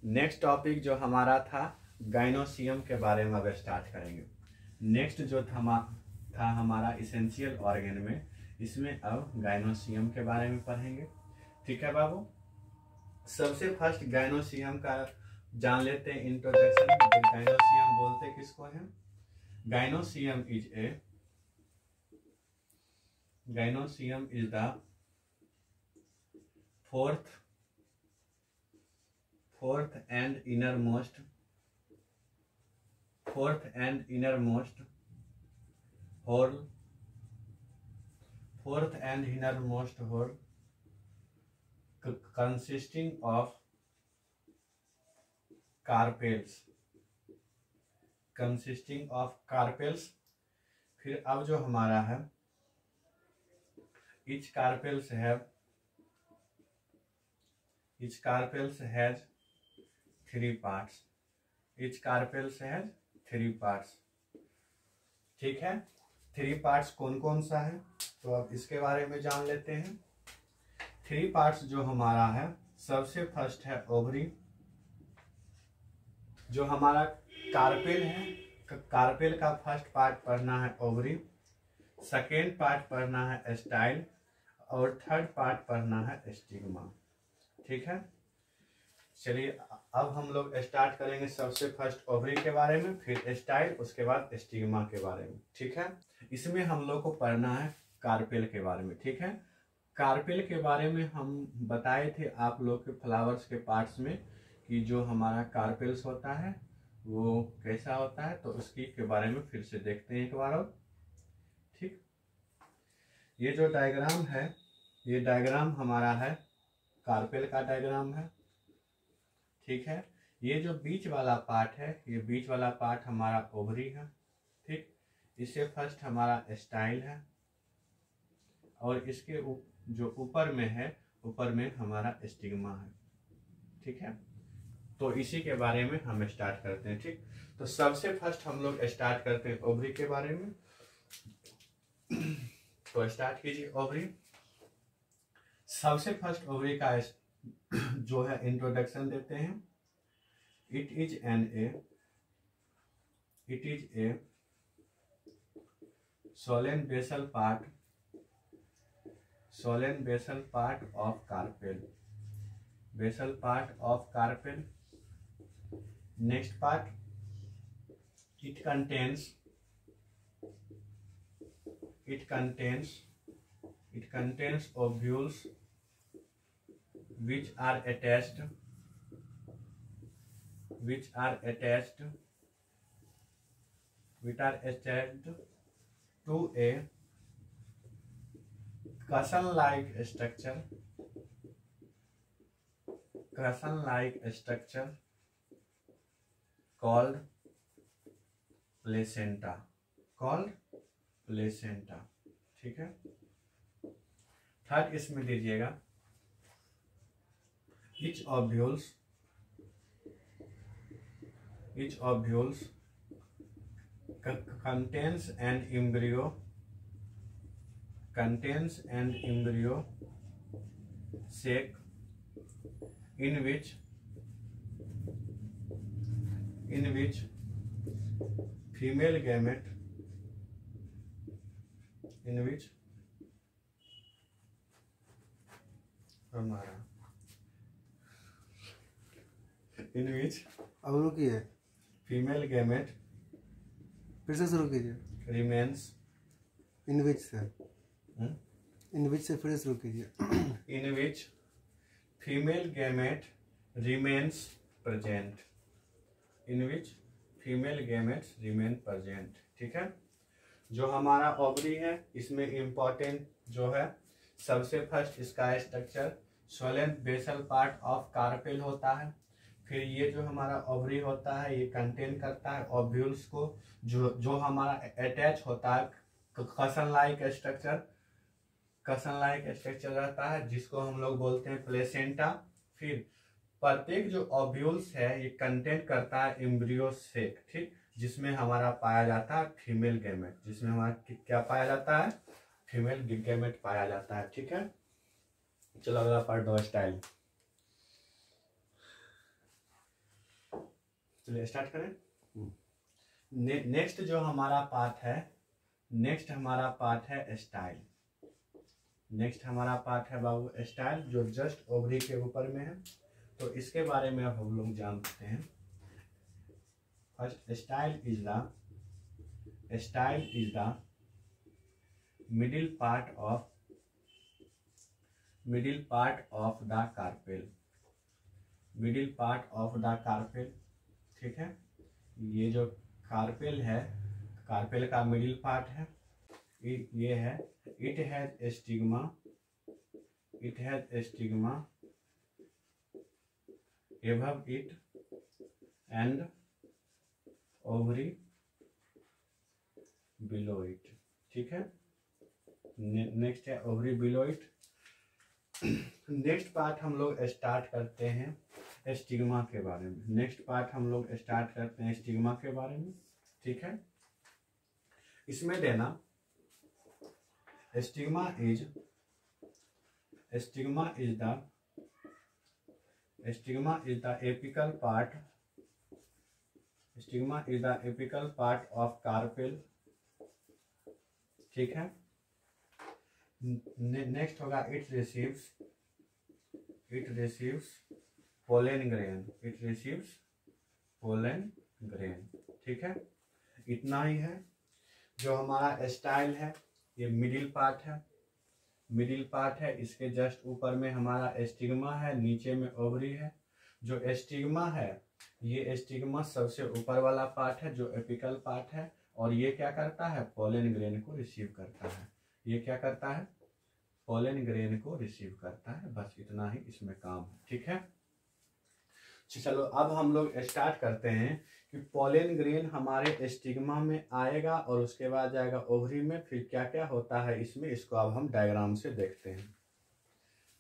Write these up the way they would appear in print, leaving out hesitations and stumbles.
Next topic जो हमारा था गाइनोसियम के बारे में अब स्टार्ट करेंगे। नेक्स्ट जो था हमारा इसेंशियल ऑर्गन में, इसमें अब गाइनोसियम के बारे में पढ़ेंगे। ठीक है बाबू, सबसे फर्स्ट गाइनोसियम का जान लेते हैं इंट्रोडक्शन। गाइनोसियम बोलते किसको हैं? Gynoecium is the fourth and innermost whole consisting of carpels। फिर अब जो हमारा है, each carpels has three parts। ठीक है, 3 पार्ट्स कौन कौन सा है तो अब इसके बारे में जान लेते हैं। 3 पार्ट्स जो हमारा है, सबसे फर्स्ट है ओवरी। जो हमारा कार्पेल है, कार्पेल का फर्स्ट पार्ट पढ़ना है ओवरी, सेकेंड पार्ट पढ़ना है स्टाइल और थर्ड पार्ट पढ़ना है स्टिग्मा। ठीक है, चलिए अब हम लोग स्टार्ट करेंगे सबसे फर्स्ट ओवरी के बारे में, फिर स्टाइल, उसके बाद स्टिग्मा के बारे में। ठीक है, इसमें हम लोग को पढ़ना है कार्पेल के बारे में। ठीक है, कार्पेल के बारे में हम बताए थे आप लोग के फ्लावर्स के पार्ट्स में कि जो हमारा कार्पेल्स होता है वो कैसा होता है, तो उसकी के बारे में फिर से देखते हैं एक बार और। ठीक, ये जो डायग्राम है, ये डायग्राम हमारा है कार्पेल का डायग्राम है। ठीक है, ये जो बीच वाला पार्ट है, ये बीच वाला पार्ट हमारा ओवरी है। ठीक, इससे फर्स्ट हमारा स्टाइल है और इसके जो ऊपर में है, ऊपर में हमारा स्टिग्मा है। ठीक है, तो इसी के बारे में हम स्टार्ट करते हैं। ठीक, तो सबसे फर्स्ट हम लोग स्टार्ट करते हैं ओवरी के बारे में। तो स्टार्ट कीजिए ओवरी। सबसे फर्स्ट ओवरी का जो है इंट्रोडक्शन देते हैं। It is a swollen basal part of carpel. Next part, it contains ovules which are attached to a cushion-like structure called placenta। ठीक है, थर्ड इसमें दीजिएगा, each ovules contains an embryo sac in which female gamete अब रुकिए, female gamete फिर से शुरू कीजिए। रिमेन्स इन विच से फिर से शुरू कीजिए। इन विच फीमेल गैमेट रिमेन्स प्रेजेंट। ठीक है, जो हमारा ओवरी है, इसमें इम्पोर्टेंट जो है, सबसे फर्स्ट इसका structure swollen basal part of carpel होता है। फिर ये जो हमारा ओवरी होता है, ये कंटेन करता है ओव्यूल्स को, जो हमारा अटैच होता है कशन लाइक स्ट्रक्चर रहता है, जिसको हम लोग बोलते हैं प्लेसेंटा। फिर प्रत्येक जो ओव्यूल्स है, ये कंटेन करता है एम्ब्रियो सेक। ठीक, जिसमें हमारा पाया जाता है फीमेल गैमेट, जिसमें हमारा क्या पाया जाता है? फीमेल गैमेट पाया जाता है। ठीक है, चलो अगला पार्ट दो, स्टाइल। चलिए स्टार्ट करें। नेक्स्ट जो हमारा पार्ट है, नेक्स्ट हमारा पार्ट है स्टाइल। नेक्स्ट हमारा पार्ट है बाबू स्टाइल, जो जस्ट ओवरी के ऊपर में है। तो इसके बारे में अब हम लोग जानते हैं। First, style is the middle part of the carpel. Middle part of the carpel, ठीक है। ये जो कार्पेल है, कार्पेल का मिडिल पार्ट है, ये है। It has stigma above it and ovary below it, ठीक है। नेक्स्ट है ovary below it. Next part हम लोग स्टार्ट करते हैं स्टिग्मा के बारे में। नेक्स्ट पार्ट हम लोग स्टार्ट करते हैं स्टिग्मा के बारे में, ठीक है। इसमें देना stigma is the apical part of carpel, ठीक है। नेक्स्ट होगा इट रिसीव्स पोलन ग्रेन, ठीक है। इतना ही है। जो हमारा स्टाइल है, ये मिडिल पार्ट है। इसके जस्ट ऊपर में हमारा स्टिग्मा है, नीचे में ओवरी है। जो स्टिग्मा है, ये स्टिग्मा सबसे ऊपर वाला पार्ट है, जो एपिकल पार्ट है। और ये क्या करता है, पोलन ग्रेन को रिसीव करता है। ये क्या करता है, पोलन ग्रेन को रिसीव करता है। बस इतना ही इसमें काम है, ठीक है। चलो अब हम लोग स्टार्ट करते हैं कि पोलन ग्रेन हमारे स्टिग्मा में आएगा और उसके बाद जाएगा ओवरी में। फिर क्या क्या होता है इसमें, इसको अब हम डायग्राम से देखते हैं।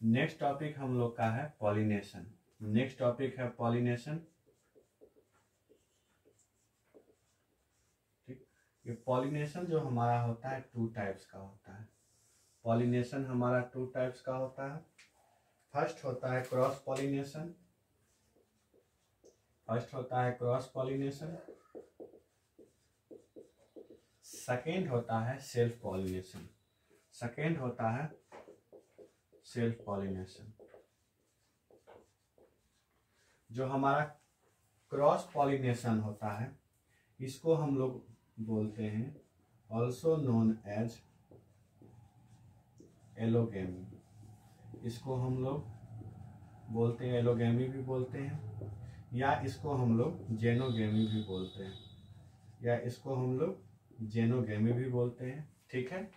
नेक्स्ट टॉपिक हम लोग का है पॉलिनेशन। नेक्स्ट टॉपिक है पॉलिनेशन, ठीक। ये पॉलिनेशन जो हमारा होता है 2 टाइप्स का होता है। पॉलिनेशन हमारा 2 टाइप्स का होता है। फर्स्ट होता है क्रॉस पॉलिनेशन। सेकेंड होता है सेल्फ पॉलिनेशन। जो हमारा क्रॉस पॉलिनेशन होता है, इसको हम लोग बोलते हैं ऑल्सो नोन एज एलोगेमी। इसको हम लोग बोलते हैं, एलोगेमी भी बोलते हैं, या इसको हम लोग जेनोगेमी भी बोलते हैं, ठीक है।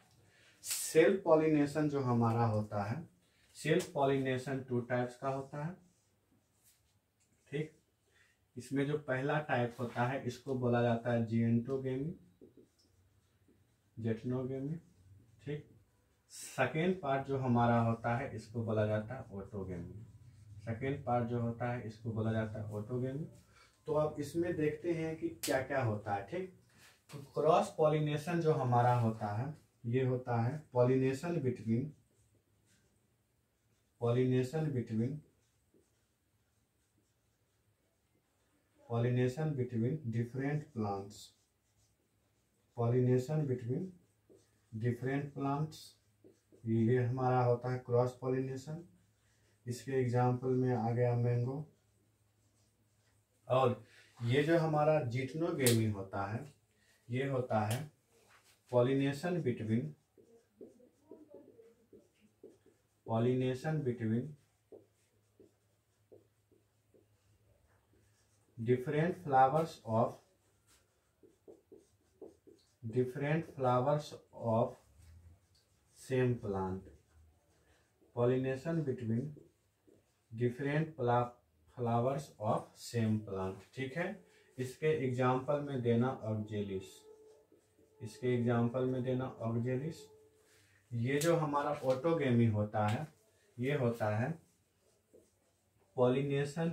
सेल्फ पॉलिनेशन जो हमारा होता है, सेल्फ पॉलिनेशन 2 टाइप्स का होता है, ठीक। इसमें जो पहला टाइप होता है, इसको बोला जाता है जेटनोगेमी, ठीक। सेकेंड पार्ट जो हमारा होता है, इसको बोला जाता है ऑटोगेमी। तो अब इसमें देखते हैं कि क्या क्या होता है, ठीक। तो क्रॉस पॉलिनेशन जो हमारा होता है, ये होता है पॉलिनेशन बिटवीन डिफरेंट प्लांट्स। ये हमारा होता है क्रॉस पॉलिनेशन। इसके एग्जाम्पल में आ गया मैंगो। और ये जो हमारा जिटनोगेमी होता है, ये होता है pollination between different flowers of same plant. Pollination between different flowers of same plant, ठीक है। इसके एग्जाम्पल में देना ऑक्जेलिस। ये जो हमारा ऑटोगेमी होता है, ये होता है pollination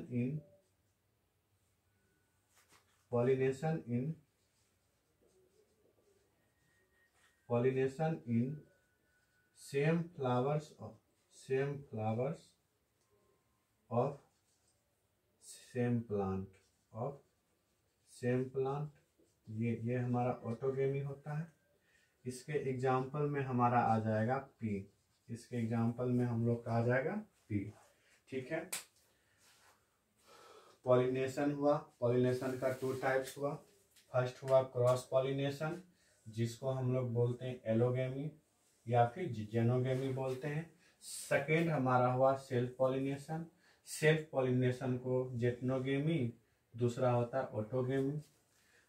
in same flowers of same plant same plant, ये हमारा ऑटोगेमी होता है। इसके एग्जाम्पल में हमारा आ जाएगा पी, इसके एग्जाम्पल में हम लोग का आ जाएगा पी। ठीक है, पॉलिनेशन हुआ, पॉलिनेशन का 2 टाइप्स हुआ। फर्स्ट हुआ क्रॉस पॉलिनेशन, जिसको हम लोग बोलते हैं एलोगेमी या फिर जेनोगेमी बोलते हैं। सेकेंड हमारा हुआ सेल्फ पॉलिनेशन, सेल्फ पॉलिनेशन को जेटनोगेमी, दूसरा होता है ऑटोगेमी।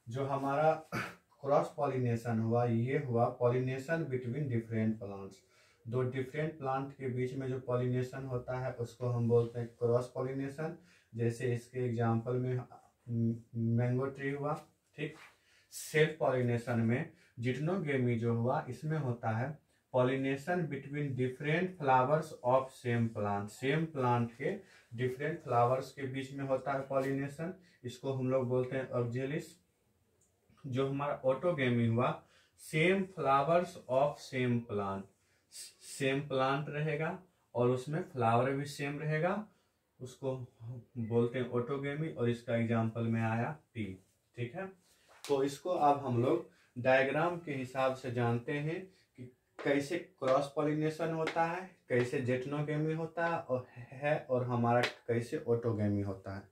जो हमारा क्रॉस पॉलिनेशन हुआ, ये हुआ pollination between different plants. 2 different plant के बीच में जो पॉलिनेशन होता है उसको हम बोलते हैं क्रॉस पॉलिनेशन। जैसे इसके एग्जांपल में मैंगो ट्री हुआ। ठीक, सेल्फ पॉलिनेशन में जिटनोगेमी जो हुआ, इसमें होता है pollination between different flowers of same plant. Same plant के डिफरेंट फ्लावर्स के बीच में होता है पॉलिनेशन, इसको हम लोग बोलते हैं ऑक्जेलिस। जो हमारा ऑटोगेमी हुआ, same flowers of same plant, same plant रहेगा और उसमें फ्लावर भी सेम रहेगा, उसको बोलते हैं ऑटोगेमी, और इसका एग्जांपल में आया टी। ठीक है, तो इसको अब हम लोग डायग्राम के हिसाब से जानते हैं कि कैसे क्रॉस पॉलिनेशन होता है, कैसे जेटनोगेमी होता है और हमारा कैसे ऑटोगेमी होता है।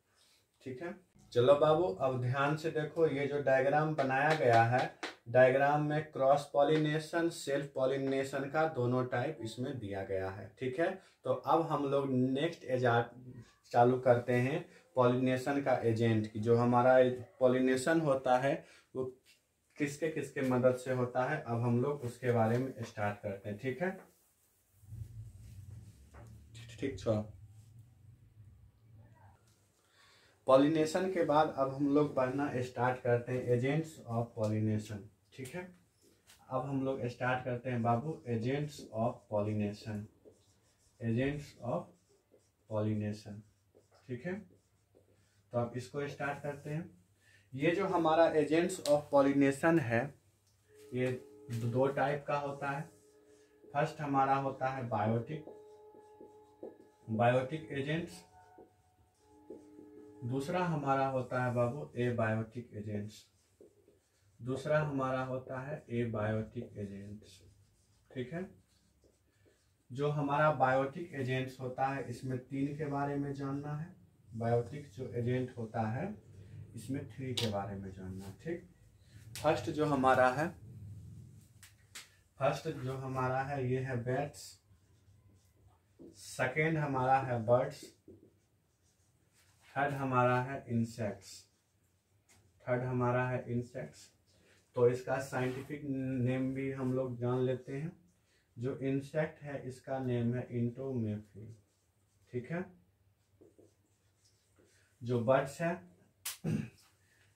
ठीक है, चलो बाबू अब ध्यान से देखो, ये जो डायग्राम बनाया गया है, डायग्राम में क्रॉस पॉलिनेशन, सेल्फ पॉलिनेशन का दोनों टाइप इसमें दिया गया है। ठीक है, तो अब हम लोग नेक्स्ट चालू करते हैं पॉलिनेशन का एजेंट की। जो हमारा पॉलिनेशन होता है वो किसके किसके मदद से होता है, अब हम लोग उसके बारे में स्टार्ट करते हैं। ठीक है, ठीक छो। पॉलिनेशन के बाद अब हम लोग पढ़ना स्टार्ट करते हैं एजेंट्स ऑफ पॉलिनेशन। ठीक है, अब हम लोग स्टार्ट करते हैं बाबू agents of pollination, agents of pollination. ठीक है, तो अब इसको स्टार्ट करते हैं। ये जो हमारा एजेंट्स ऑफ पॉलिनेशन है, ये 2 टाइप का होता है। फर्स्ट हमारा होता है बायोटिक, बायोटिक एजेंट्स। दूसरा हमारा होता है बाबू एबायोटिक एजेंट्स, दूसरा हमारा होता है एबायोटिक एजेंट्स। ठीक है, जो हमारा बायोटिक एजेंट्स होता है, इसमें 3 के बारे में जानना है। बायोटिक जो एजेंट होता है इसमें 3 के बारे में जानना है। ठीक, फर्स्ट जो हमारा है ये है बैट्स, सेकेंड हमारा है बर्ड्स, थर्ड हमारा है इंसेक्ट्स। तो इसका साइंटिफिक नेम भी हम लोग जान लेते हैं। जो इंसेक्ट है इसका नेम है इंटोमेफी। ठीक है, जो बर्ड्स है,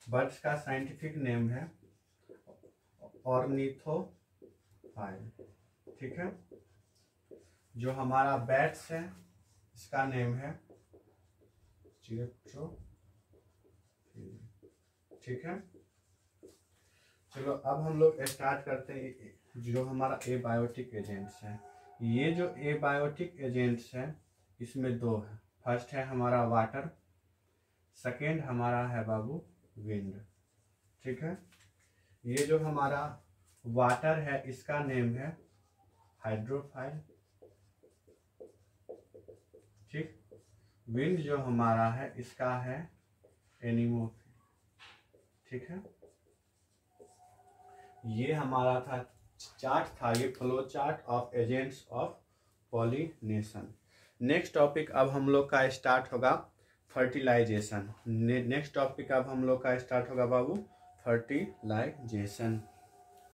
बर्ड्स का साइंटिफिक नेम है ऑर्निथोफाइल। ठीक है, जो हमारा बैट्स है इसका नेम है चिरोप्टोफिल। ठीक है, चलो अब हम लोग स्टार्ट करते हैं जो हमारा एबायोटिक एजेंट्स है। ये जो एबायोटिक एजेंट्स है इसमें 2 है। फर्स्ट है हमारा वाटर, सेकेंड हमारा है बाबू विंड। ठीक है, ये जो हमारा वाटर है इसका नेम है हाइड्रोफाइल। ठीक, विंड जो हमारा है इसका है एनीमोफिल। ठीक है, ये हमारा था चार्ट था, ये flow chart of agents of pollination. Next topic अब हम लोग का स्टार्ट होगा फर्टिलाइजेशन। नेक्स्ट टॉपिक अब हम लोग का स्टार्ट होगा बाबू फर्टिलाइजेशन।